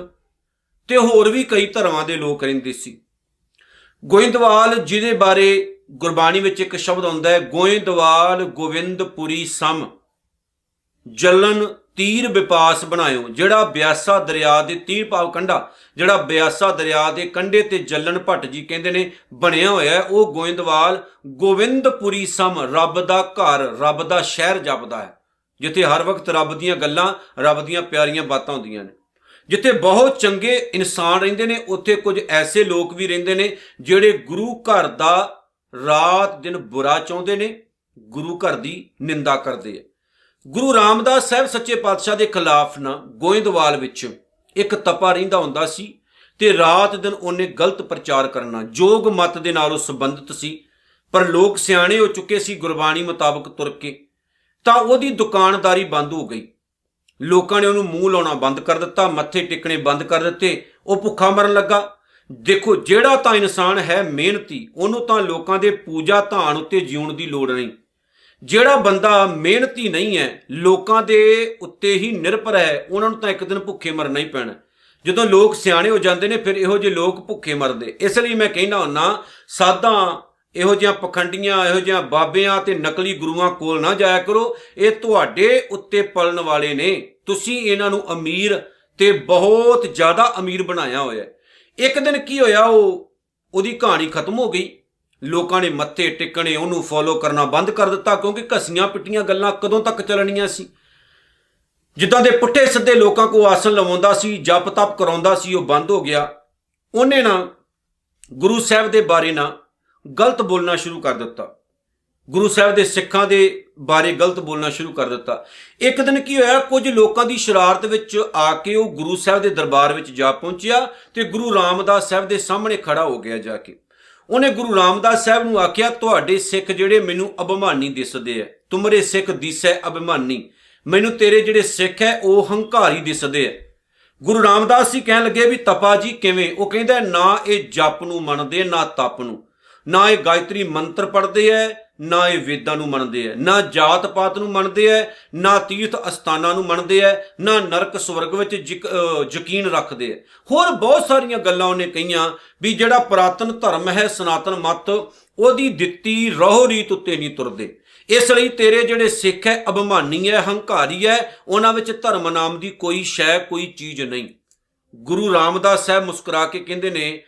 Speaker 1: ਤੇ ਹੋਰ ਵੀ ਕਈ ਧਰਮਾਂ ਦੇ ਲੋਕ ਰਹਿੰਦੇ ਸੀ। ਗੋਇੰਦਵਾਲ ਜਿਹਦੇ ਬਾਰੇ ਗੁਰਬਾਣੀ ਵਿੱਚ ਇੱਕ ਸ਼ਬਦ ਆਉਂਦਾ ਹੈ, ਗੋਇੰਦਵਾਲ ਗੋਵਿੰਦਪੁਰੀ ਸਮ ਜਲਨ ਤੀਰ ਵਿਪਾਸ ਬਣਾਇਓ। ਜਿਹੜਾ ਬਿਆਸਾ ਦਰਿਆ ਦੇ ਤੀਰ ਭਾਵ ਕੰਢਾ, ਜਿਹੜਾ ਬਿਆਸਾ ਦਰਿਆ ਦੇ ਕੰਢੇ ਤੇ ਜਲਨ ਭੱਟ ਜੀ ਕਹਿੰਦੇ ਨੇ ਬਣਿਆ ਹੋਇਆ ਹੈ, ਉਹ ਗੋਇੰਦਵਾਲ ਗੋਵਿੰਦਪੁਰੀ ਸਮ, ਰੱਬ ਦਾ ਘਰ, ਰੱਬ ਦਾ ਸ਼ਹਿਰ ਜਪਦਾ ਹੈ, ਜਿੱਥੇ ਹਰ ਵਕਤ ਰੱਬ ਦੀਆਂ ਗੱਲਾਂ, ਰੱਬ ਦੀਆਂ ਪਿਆਰੀਆਂ ਬਾਤਾਂ ਹੁੰਦੀਆਂ ਨੇ। ਜਿੱਥੇ ਬਹੁਤ ਚੰਗੇ ਇਨਸਾਨ ਰਹਿੰਦੇ ਨੇ, ਉੱਥੇ ਕੁਝ ਐਸੇ ਲੋਕ ਵੀ ਰਹਿੰਦੇ ਨੇ ਜਿਹੜੇ ਗੁਰੂ ਘਰ ਦਾ ਰਾਤ ਦਿਨ ਬੁਰਾ ਚਾਹੁੰਦੇ ਨੇ, ਗੁਰੂ ਘਰ ਦੀ ਨਿੰਦਾ ਕਰਦੇ ਆ। ਗੁਰੂ ਰਾਮਦਾਸ ਸਾਹਿਬ ਸੱਚੇ ਪਾਤਸ਼ਾਹ ਦੇ ਖਿਲਾਫ ਨਾ ਗੋਇੰਦਵਾਲ ਵਿੱਚ ਇੱਕ ਤਪਾ ਰਹਿੰਦਾ ਹੁੰਦਾ ਸੀ, ਤੇ ਰਾਤ ਦਿਨ ਉਹਨੇ ਗਲਤ ਪ੍ਰਚਾਰ ਕਰਨਾ, ਜੋਗ ਮਤ ਦੇ ਨਾਲ ਉਹ ਸੰਬੰਧਿਤ ਸੀ। ਪਰ ਲੋਕ ਸਿਆਣੇ ਹੋ ਚੁੱਕੇ ਸੀ ਗੁਰਬਾਣੀ ਮੁਤਾਬਕ ਤੁਰ ਕੇ, ਤਾਂ ਉਹਦੀ ਦੁਕਾਨਦਾਰੀ ਬੰਦ ਹੋ ਗਈ। ਲੋਕਾਂ ਨੇ ਉਹਨੂੰ ਮੂੰਹ ਲਾਉਣਾ ਬੰਦ ਕਰ ਦਿੱਤਾ, ਮੱਥੇ ਟੇਕਣੇ ਬੰਦ ਕਰ ਦਿੱਤੇ, ਉਹ ਭੁੱਖਾ ਮਰਨ ਲੱਗਾ। ਦੇਖੋ, ਜਿਹੜਾ ਤਾਂ ਇਨਸਾਨ ਹੈ ਮਿਹਨਤੀ, ਉਹਨੂੰ ਤਾਂ ਲੋਕਾਂ ਦੇ ਪੂਜਾ ਧਾਨ ਉੱਤੇ ਜਿਉਣ ਦੀ ਲੋੜ ਨਹੀਂ। ਜਿਹੜਾ ਬੰਦਾ ਮਿਹਨਤੀ ਨਹੀਂ ਹੈ, ਲੋਕਾਂ ਦੇ ਉੱਤੇ ਹੀ ਨਿਰਭਰ ਹੈ, ਉਹਨਾਂ ਨੂੰ ਤਾਂ ਇੱਕ ਦਿਨ ਭੁੱਖੇ ਮਰਨਾ ਹੀ ਪੈਣਾ। ਜਦੋਂ ਲੋਕ ਸਿਆਣੇ ਹੋ ਜਾਂਦੇ ਨੇ ਫਿਰ ਇਹੋ ਜਿਹੇ ਲੋਕ ਭੁੱਖੇ ਮਰਦੇ। ਇਸ ਲਈ ਮੈਂ ਕਹਿੰਦਾ ਹੁੰਦਾ, ਸਾਧਾਂ ਇਹੋ ਜਿਹੀਆਂ ਪਖੰਡੀਆਂ, ਇਹੋ ਜਿਹੀਆਂ ਬਾਬਿਆਂ ਤੇ ਨਕਲੀ ਗੁਰੂਆਂ ਕੋਲ ਨਾ ਜਾਇਆ ਕਰੋ। ਇਹ ਤੁਹਾਡੇ ਉੱਤੇ ਪਲਣ ਵਾਲੇ ਨੇ, ਤੁਸੀਂ ਇਹਨਾਂ ਨੂੰ ਅਮੀਰ ਤੇ ਬਹੁਤ ਜ਼ਿਆਦਾ ਅਮੀਰ ਬਣਾਇਆ ਹੋਇਆ। ਇੱਕ ਦਿਨ ਕੀ ਹੋਇਆ, ਉਹਦੀ ਕਹਾਣੀ ਖਤਮ ਹੋ ਗਈ। ਲੋਕਾਂ ਨੇ ਮੱਥੇ ਟੇਕਣੇ, ਉਹਨੂੰ ਫੋਲੋ ਕਰਨਾ ਬੰਦ ਕਰ ਦਿੱਤਾ, ਕਿਉਂਕਿ ਘਸੀਆਂ ਪਿੱਟੀਆਂ ਗੱਲਾਂ ਕਦੋਂ ਤੱਕ ਚੱਲਣੀਆਂ ਸੀ। ਜਿੱਦਾਂ ਦੇ ਪੁੱਠੇ ਸਿੱਧੇ ਲੋਕਾਂ ਕੋਲ ਆਸਣ ਲਵਾਉਂਦਾ ਸੀ, ਜਪ ਤਪ ਕਰਾਉਂਦਾ ਸੀ, ਉਹ ਬੰਦ ਹੋ ਗਿਆ। ਉਹਨੇ ਨਾ ਗੁਰੂ ਸਾਹਿਬ ਦੇ ਬਾਰੇ ਨਾ ਗਲਤ ਬੋਲਣਾ ਸ਼ੁਰੂ ਕਰ ਦਿੱਤਾ, ਗੁਰੂ ਸਾਹਿਬ ਦੇ ਸਿੱਖਾਂ ਦੇ ਬਾਰੇ ਗਲਤ ਬੋਲਣਾ ਸ਼ੁਰੂ ਕਰ ਦਿੱਤਾ। ਇੱਕ ਦਿਨ ਕੀ ਹੋਇਆ, ਕੁਝ ਲੋਕਾਂ ਦੀ ਸ਼ਰਾਰਤ ਵਿੱਚ ਆ ਕੇ ਉਹ ਗੁਰੂ ਸਾਹਿਬ ਦੇ ਦਰਬਾਰ ਵਿੱਚ ਜਾ ਪਹੁੰਚਿਆ ਤੇ ਗੁਰੂ ਰਾਮਦਾਸ ਸਾਹਿਬ ਦੇ ਸਾਹਮਣੇ ਖੜਾ ਹੋ ਗਿਆ। ਜਾ ਕੇ ਉਹਨੇ ਗੁਰੂ ਰਾਮਦਾਸ ਸਾਹਿਬ ਨੂੰ ਆਖਿਆ, ਤੁਹਾਡੇ ਸਿੱਖ ਜਿਹੜੇ ਮੈਨੂੰ ਅਭਿਮਾਨੀ ਦਿਸਦੇ ਆ, ਤੁਮਰੇ ਸਿੱਖ ਦਿਸੈ ਅਭਿਮਾਨੀ, ਮੈਨੂੰ ਤੇਰੇ ਜਿਹੜੇ ਸਿੱਖ ਹੈ ਉਹ ਹੰਕਾਰੀ ਦਿਸਦੇ ਆ। ਗੁਰੂ ਰਾਮਦਾਸ ਜੀ ਕਹਿਣ ਲੱਗੇ ਵੀ ਤਪਾ ਜੀ ਕਿਵੇਂ? ਉਹ ਕਹਿੰਦਾ, ਨਾ ਇਹ ਜਪ ਨੂੰ ਮੰਨਦੇ, ਨਾ ਤਪ ਨੂੰ, ਨਾ ਇਹ ਗਾਇਤਰੀ ਮੰਤਰ ਪੜ੍ਹਦੇ ਐ, ਨਾ ਇਹ ਵੇਦਾਂ ਨੂੰ ਮੰਨਦੇ ਐ, ਨਾ ਜਾਤ ਪਾਤ ਨੂੰ ਮੰਨਦੇ ਐ, ਨਾ ਤੀਰਥ ਅਸਥਾਨਾਂ ਨੂੰ ਮੰਨਦੇ ਐ, ਨਾ ਨਰਕ ਸਵਰਗ ਵਿੱਚ ਯਕੀਨ ਰੱਖਦੇ ਐ। ਹੋਰ ਬਹੁਤ ਸਾਰੀਆਂ ਗੱਲਾਂ ਉਹਨੇ ਕਹੀਆਂ ਵੀ ਜਿਹੜਾ ਪੁਰਾਤਨ ਧਰਮ ਹੈ, ਸਨਾਤਨ ਮਤ, ਉਹਦੀ ਦਿੱਤੀ ਰਹੁ ਰੀਤ ਉੱਤੇ ਨਹੀਂ ਤੁਰਦੇ। ਇਸ ਲਈ ਤੇਰੇ ਜਿਹੜੇ ਸਿੱਖ ਹੈ ਅਭਿਮਾਨੀ ਹੈ, ਹੰਕਾਰੀ ਹੈ, ਉਹਨਾਂ ਵਿੱਚ ਧਰਮ ਨਾਮ ਦੀ ਕੋਈ ਸ਼ੈ, ਕੋਈ ਚੀਜ਼ ਨਹੀਂ। ਗੁਰੂ ਰਾਮਦਾਸ ਸਾਹਿਬ ਮੁਸਕਰਾ ਕੇ ਕਹਿੰਦੇ ਨੇ,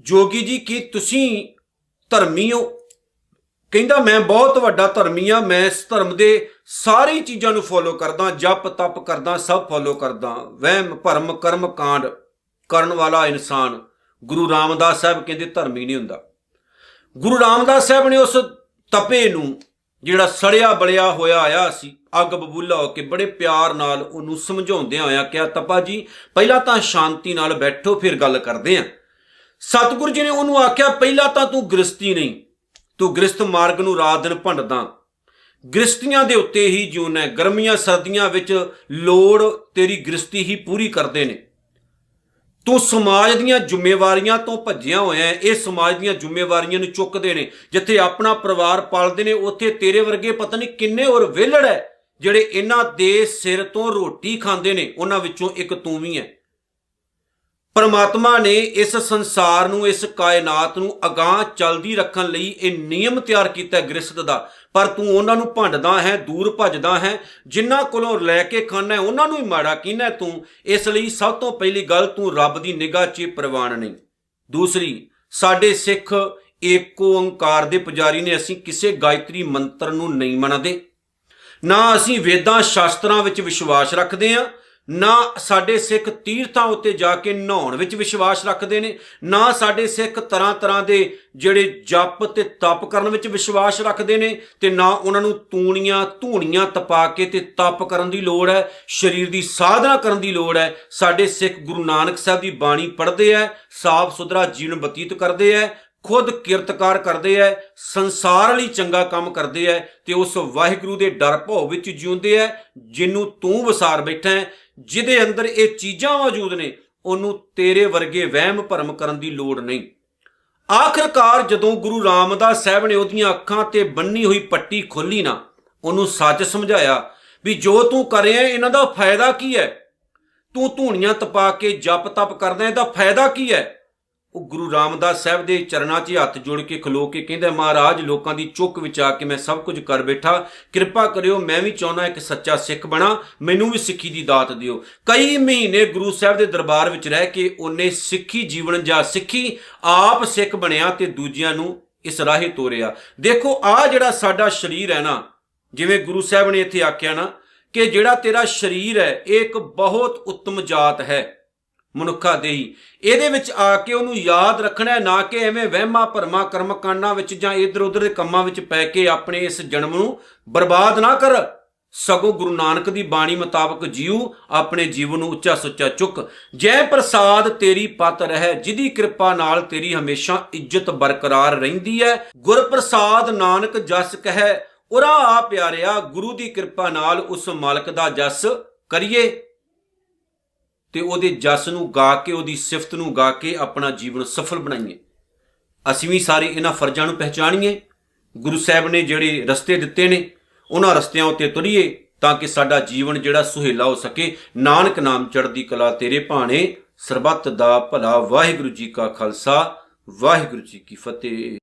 Speaker 1: ਜੋਗੀ ਜੀ ਕੀ ਤੁਸੀਂ ਧਰਮੀ ਹੋ? ਕਹਿੰਦਾ, ਮੈਂ ਬਹੁਤ ਵੱਡਾ ਧਰਮੀ ਆ, ਮੈਂ ਇਸ ਧਰਮ ਦੇ ਸਾਰੀ ਚੀਜ਼ਾਂ ਨੂੰ ਫੋਲੋ ਕਰਦਾ, ਜਪ ਤਪ ਕਰਦਾ, ਸਭ ਫੋਲੋ ਕਰਦਾ। ਵਹਿਮ ਭਰਮ ਕਰਮ ਕਾਂਡ ਕਰਨ ਵਾਲਾ ਇਨਸਾਨ ਗੁਰੂ ਰਾਮਦਾਸ ਸਾਹਿਬ ਕਹਿੰਦੇ ਧਰਮੀ ਨਹੀਂ ਹੁੰਦਾ। ਗੁਰੂ ਰਾਮਦਾਸ ਸਾਹਿਬ ਨੇ ਉਸ ਤਪੇ ਨੂੰ, ਜਿਹੜਾ ਸੜਿਆ ਬਲਿਆ ਹੋਇਆ ਆਇਆ ਸੀ, ਅੱਗ ਬਬੂਲਾ ਹੋ ਕੇ ਬੜੇ ਪਿਆਰ ਨਾਲ ਉਹਨੂੰ ਸਮਝਾਉਂਦਿਆਂ ਹੋਇਆ ਕਿਹਾ, ਤਪਾ ਜੀ ਪਹਿਲਾਂ ਤਾਂ ਸ਼ਾਂਤੀ ਨਾਲ ਬੈਠੋ, ਫਿਰ ਗੱਲ ਕਰਦੇ ਆਂ। ਸਤਿਗੁਰੂ ਜੀ ਨੇ ਉਹਨੂੰ ਆਖਿਆ, ਪਹਿਲਾਂ ਤਾਂ ਤੂੰ ਗ੍ਰਸਤੀ ਨਹੀਂ, ਤੂੰ ਗ੍ਰਸਤ ਮਾਰਗ ਨੂੰ ਰਾਤ ਦਿਨ ਭੰਡਦਾ, ਗ੍ਰਸਤੀਆਂ ਦੇ ਉੱਤੇ ਹੀ ਜਿਉਣਾ, ਗਰਮੀਆਂ ਸਰਦੀਆਂ ਵਿੱਚ ਲੋੜ ਤੇਰੀ ਗ੍ਰਸਤੀ ਹੀ ਪੂਰੀ ਕਰਦੇ ਨੇ। ਤੂੰ ਸਮਾਜ ਦੀਆਂ ਜ਼ਿੰਮੇਵਾਰੀਆਂ ਤੋਂ ਭੱਜਿਆ ਹੋਇਆ, ਇਹ ਸਮਾਜ ਦੀਆਂ ਜ਼ਿੰਮੇਵਾਰੀਆਂ ਨੂੰ ਚੁੱਕਦੇ ਨੇ। ਜਿੱਥੇ ਆਪਣਾ ਪਰਿਵਾਰ ਪਾਲਦੇ ਨੇ, ਉੱਥੇ ਤੇਰੇ ਵਰਗੇ ਪਤਾ ਨਹੀਂ ਕਿੰਨੇ ਹੋਰ ਵਿਹਲੜ ਹੈ ਜਿਹੜੇ ਇਹਨਾਂ ਦੇ ਸਿਰ ਤੋਂ ਰੋਟੀ ਖਾਂਦੇ ਨੇ, ਉਹਨਾਂ ਵਿੱਚੋਂ ਇੱਕ ਤੂੰ ਵੀ ਹੈ। ਪਰਮਾਤਮਾ ਨੇ ਇਸ ਸੰਸਾਰ ਨੂੰ, ਇਸ ਕਾਇਨਾਤ ਨੂੰ ਅਗਾਂਹ ਚੱਲਦੀ ਰੱਖਣ ਲਈ ਇਹ ਨਿਯਮ ਤਿਆਰ ਕੀਤਾ ਗ੍ਰਸਤ ਦਾ, ਪਰ ਤੂੰ ਉਹਨਾਂ ਨੂੰ ਭੰਡਦਾ ਹੈ, ਦੂਰ ਭੱਜਦਾ ਹੈ। ਜਿਨ੍ਹਾਂ ਕੋਲੋਂ ਲੈ ਕੇ ਖਾਣਾ ਉਹਨਾਂ ਨੂੰ ਹੀ ਮਾੜਾ ਕਹਿੰਦਾ ਤੂੰ। ਇਸ ਲਈ ਸਭ ਤੋਂ ਪਹਿਲੀ ਗੱਲ, ਤੂੰ ਰੱਬ ਦੀ ਨਿਗਾਹ 'ਚ ਪ੍ਰਵਾਨ ਨਹੀਂ। ਦੂਸਰੀ, ਸਾਡੇ ਸਿੱਖ ਏਕ ਓੰਕਾਰ ਦੇ ਪੁਜਾਰੀ ਨੇ। ਅਸੀਂ ਕਿਸੇ ਗਾਇਤਰੀ ਮੰਤਰ ਨੂੰ ਨਹੀਂ ਮੰਨਦੇ, ਨਾ ਅਸੀਂ ਵੇਦਾਂ ਸ਼ਾਸਤਰਾਂ ਵਿੱਚ ਵਿਸ਼ਵਾਸ ਰੱਖਦੇ ਹਾਂ, ਨਾ ਸਾਡੇ ਸਿੱਖ ਤੀਰਥਾਂ ਉੱਤੇ ਜਾ ਕੇ ਨਹਾਉਣ ਵਿੱਚ ਵਿਸ਼ਵਾਸ ਰੱਖਦੇ ਨੇ, ਨਾ ਸਾਡੇ ਸਿੱਖ ਤਰ੍ਹਾਂ ਤਰ੍ਹਾਂ ਦੇ ਜਿਹੜੇ ਜਪ ਤੇ ਤਪ ਕਰਨ ਵਿੱਚ ਵਿਸ਼ਵਾਸ ਰੱਖਦੇ ਨੇ, ਤੇ ਨਾ ਉਹਨਾਂ ਨੂੰ ਤੂਣੀਆਂ ਧੂਣੀਆਂ ਤਪਾ ਕੇ ਤੇ ਤਪ ਕਰਨ ਦੀ ਲੋੜ ਹੈ, ਸਰੀਰ ਦੀ ਸਾਧਨਾ ਕਰਨ ਦੀ ਲੋੜ ਹੈ। ਸਾਡੇ ਸਿੱਖ ਗੁਰੂ ਨਾਨਕ ਸਾਹਿਬ ਦੀ ਬਾਣੀ ਪੜ੍ਹਦੇ ਹੈ, ਸਾਫ ਸੁਥਰਾ ਜੀਵਨ ਬਤੀਤ ਕਰਦੇ ਹੈ, ਖੁਦ ਕਿਰਤਕਾਰ ਕਰਦੇ ਹੈ, ਸੰਸਾਰ ਲਈ ਚੰਗਾ ਕੰਮ ਕਰਦੇ ਹੈ, ਤੇ ਉਸ ਵਾਹਿਗੁਰੂ ਦੇ ਡਰ ਭਉ ਵਿੱਚ ਜਿਉਂਦੇ ਹੈ ਜਿਹਨੂੰ ਤੂੰ ਵਸਾਰ ਬੈਠਾ ਹੈ। ਜਿਹਦੇ ਅੰਦਰ ਇਹ ਚੀਜ਼ਾਂ ਮੌਜੂਦ ਨੇ, ਉਹਨੂੰ ਤੇਰੇ ਵਰਗੇ ਵਹਿਮ ਭਰਮ ਕਰਨ ਦੀ ਲੋੜ ਨਹੀਂ। ਆਖਿਰਕਾਰ ਜਦੋਂ ਗੁਰੂ ਰਾਮਦਾਸ ਸਾਹਿਬ ਨੇ ਉਹਦੀਆਂ ਅੱਖਾਂ ਤੇ ਬੰਨੀ ਹੋਈ ਪੱਟੀ ਖੋਲੀ ਨਾ, ਉਹਨੂੰ ਸੱਚ ਸਮਝਾਇਆ ਵੀ ਜੋ ਤੂੰ ਕਰ ਰਿਹਾ ਇਹਨਾਂ ਦਾ ਫਾਇਦਾ ਕੀ ਹੈ, ਤੂੰ ਧੂਣੀਆਂ ਤਪਾ ਕੇ ਜਪ ਤਪ ਕਰਦਾ ਇਹਦਾ ਫਾਇਦਾ ਕੀ ਹੈ। ਉਹ ਗੁਰੂ ਰਾਮਦਾਸ ਸਾਹਿਬ ਦੇ ਚਰਨਾਂ 'ਚ ਹੱਥ ਜੋੜ ਕੇ ਖਲੋ ਕੇ ਕਹਿੰਦਾ, ਮਹਾਰਾਜ ਲੋਕਾਂ ਦੀ ਚੁੱਕ ਵਿੱਚ ਆ ਕੇ ਮੈਂ ਸਭ ਕੁਝ ਕਰ ਬੈਠਾ, ਕਿਰਪਾ ਕਰਿਓ, ਮੈਂ ਵੀ ਚਾਹੁੰਦਾ ਇੱਕ ਸੱਚਾ ਸਿੱਖ ਬਣਾ, ਮੈਨੂੰ ਵੀ ਸਿੱਖੀ ਦੀ ਦਾਤ ਦਿਓ। ਕਈ ਮਹੀਨੇ ਗੁਰੂ ਸਾਹਿਬ ਦੇ ਦਰਬਾਰ ਵਿੱਚ ਰਹਿ ਕੇ ਉਹਨੇ ਸਿੱਖੀ ਜੀਵਨ ਜਾਂ ਸਿੱਖੀ, ਆਪ ਸਿੱਖ ਬਣਿਆ ਤੇ ਦੂਜਿਆਂ ਨੂੰ ਇਸ ਰਾਹੇ ਤੋਰਿਆ। ਦੇਖੋ ਆਹ ਜਿਹੜਾ ਸਾਡਾ ਸਰੀਰ ਹੈ ਨਾ, ਜਿਵੇਂ ਗੁਰੂ ਸਾਹਿਬ ਨੇ ਇੱਥੇ ਆਖਿਆ ਨਾ ਕਿ ਜਿਹੜਾ ਤੇਰਾ ਸਰੀਰ ਹੈ ਇਹ ਇੱਕ ਬਹੁਤ ਉੱਤਮ ਜਾਤ ਹੈ ਮਨੁੱਖਾ ਦੇਹੀ, ਇਹਦੇ ਵਿੱਚ ਆ ਕੇ ਉਹਨੂੰ ਯਾਦ ਰੱਖਣਾ, ਨਾ ਕਿ ਐਵੇਂ ਵਹਿਮਾਂ ਭਰਮਾਂ ਕਰਮਕਾਂਡਾਂ ਵਿੱਚ ਜਾਂ ਇੱਧਰ ਉੱਧਰ ਦੇ ਕੰਮਾਂ ਵਿੱਚ ਪੈ ਕੇ ਆਪਣੇ ਇਸ ਜਨਮ ਨੂੰ ਬਰਬਾਦ ਨਾ ਕਰ, ਸਗੋਂ ਗੁਰੂ ਨਾਨਕ ਦੀ ਬਾਣੀ ਮੁਤਾਬਕ ਜੀਉ, ਆਪਣੇ ਜੀਵਨ ਨੂੰ ਉੱਚਾ ਸੁੱਚਾ ਚੁੱਕ। ਜੈ ਪ੍ਰਸਾਦ ਤੇਰੀ ਪਤ ਰਹਿ, ਜਿਹਦੀ ਕਿਰਪਾ ਨਾਲ ਤੇਰੀ ਹਮੇਸ਼ਾ ਇੱਜ਼ਤ ਬਰਕਰਾਰ ਰਹਿੰਦੀ ਹੈ। ਗੁਰ ਪ੍ਰਸਾਦ ਨਾਨਕ ਜਸ ਕਹਿ, ਉਰਾ ਆ ਪਿਆਰਿਆ, ਗੁਰੂ ਦੀ ਕਿਰਪਾ ਨਾਲ ਉਸ ਮਾਲਕ ਦਾ ਜਸ ਕਰੀਏ ਤੇ ਉਹਦੇ ਜਸ ਨੂੰ ਗਾ ਕੇ, ਉਹਦੀ ਸਿਫਤ ਨੂੰ ਗਾ ਕੇ ਆਪਣਾ ਜੀਵਨ ਸਫਲ ਬਣਾਈਏ। ਅਸੀਂ ਵੀ ਸਾਰੇ ਇਹਨਾਂ ਫਰਜ਼ਾਂ ਨੂੰ ਪਹਿਚਾਣੀਏ, ਗੁਰੂ ਸਾਹਿਬ ਨੇ ਜਿਹੜੇ ਰਸਤੇ ਦਿੱਤੇ ਨੇ ਉਹਨਾਂ ਰਸਤਿਆਂ ਉੱਤੇ ਤੁਰੀਏ ਤਾਂ ਕਿ ਸਾਡਾ ਜੀਵਨ ਜਿਹੜਾ ਸੁਹੇਲਾ ਹੋ ਸਕੇ। ਨਾਨਕ ਨਾਮ ਚੜ੍ਹਦੀ ਕਲਾ ਤੇਰੇ ਭਾਣੇ, ਸਰਬੱਤ ਦਾ ਭਲਾ। ਵਾਹਿਗੁਰੂ ਜੀ ਕਾ ਖਾਲਸਾ, ਵਾਹਿਗੁਰੂ ਜੀ ਕੀ ਫਤਿਹ।